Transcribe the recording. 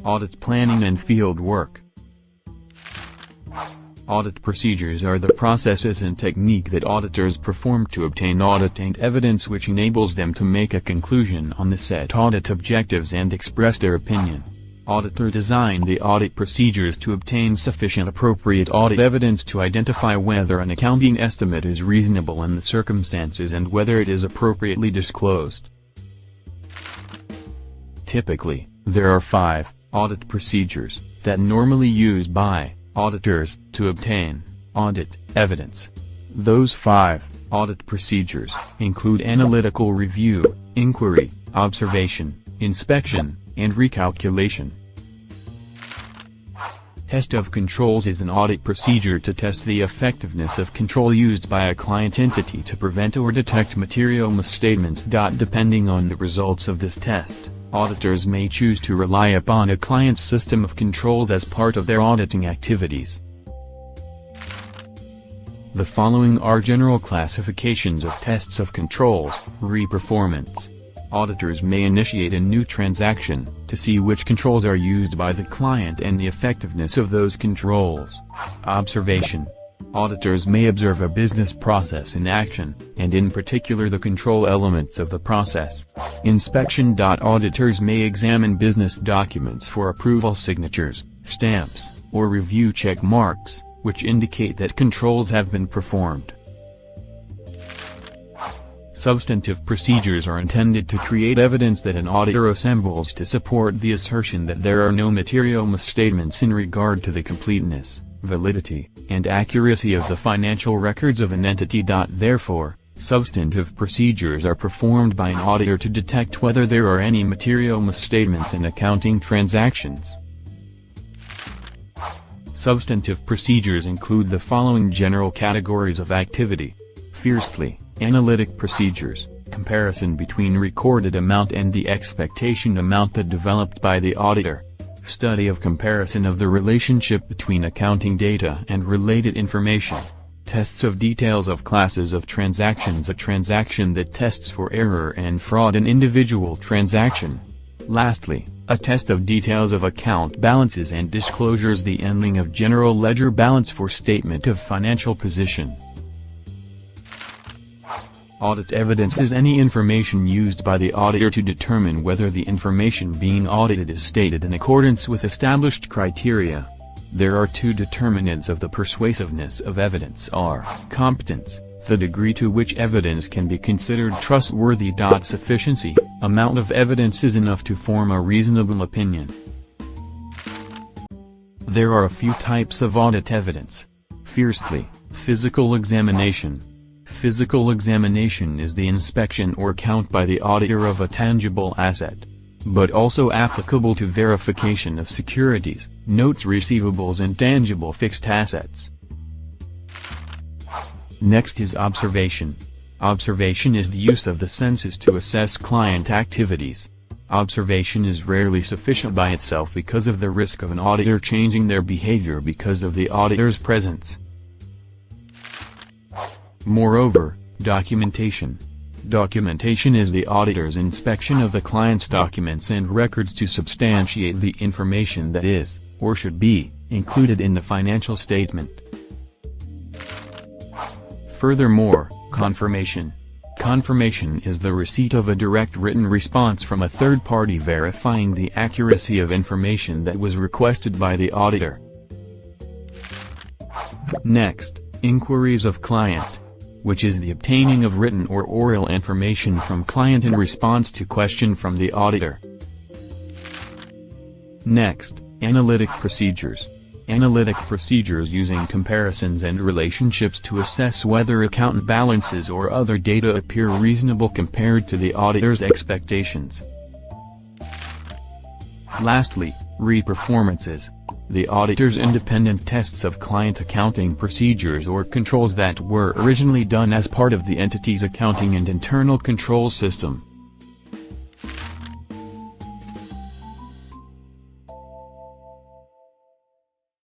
Audit planning and fieldwork. Audit procedures are the processes and technique that auditors perform to obtain audit and evidence which enables them to make a conclusion on the set audit objectives and express their opinion. Auditors design the audit procedures to obtain sufficient appropriate audit evidence to identify whether an accounting estimate is reasonable in the circumstances and whether it is appropriately disclosed. Typically, there are 5 audit procedures that normally used by auditors to obtain audit evidence. Those 5 audit procedures include analytical review, inquiry, observation, inspection, and recalculation. Test of controls is an audit procedure to test the effectiveness of control used by a client entity to prevent or detect material misstatements. Depending on the results of this test, auditors may choose to rely upon a client's system of controls as part of their auditing activities. The following are general classifications of tests of controls. Re-performance. Auditors may initiate a new transaction to see which controls are used by the client and the effectiveness of those controls. Observation. Auditors may observe a business process in action, and in particular the control elements of the process. Inspection. Auditors may examine business documents for approval signatures, stamps, or review check marks, which indicate that controls have been performed. Substantive procedures are intended to create evidence that an auditor assembles to support the assertion that there are no material misstatements in regard to the completeness, validity, and accuracy of the financial records of an entity. Therefore, substantive procedures are performed by an auditor to detect whether there are any material misstatements in accounting transactions. Substantive procedures include the following general categories of activity. Firstly, analytic procedures, comparison between recorded amount and the expectation amount that developed by the auditor. Study of comparison of the relationship between accounting data and related information. Tests of details of classes of transactions. A transaction that tests for error and fraud in individual transaction. Lastly, a test of details of account balances and disclosures. The ending of general ledger balance for statement of financial position. Audit evidence is any information used by the auditor to determine whether the information being audited is stated in accordance with established criteria. There are 2 determinants of the persuasiveness of evidence are competence, the degree to which evidence can be considered trustworthy. Sufficiency, amount of evidence is enough to form a reasonable opinion. There are a few types of audit evidence. Firstly, physical examination. Physical examination is the inspection or count by the auditor of a tangible asset, but also applicable to verification of securities, notes receivables and tangible fixed assets. Next is observation. Observation is the use of the senses to assess client activities. Observation is rarely sufficient by itself because of the risk of an auditor changing their behavior because of the auditor's presence. Moreover, documentation. Documentation is the auditor's inspection of the client's documents and records to substantiate the information that is, or should be, included in the financial statement. Furthermore, confirmation. Confirmation is the receipt of a direct written response from a third party verifying the accuracy of information that was requested by the auditor. Next, inquiries of client, which is the obtaining of written or oral information from client in response to question from the auditor. Next, analytic procedures. Analytic procedures using comparisons and relationships to assess whether account balances or other data appear reasonable compared to the auditor's expectations. Lastly, re-performances. The auditor's independent tests of client accounting procedures or controls that were originally done as part of the entity's accounting and internal control system.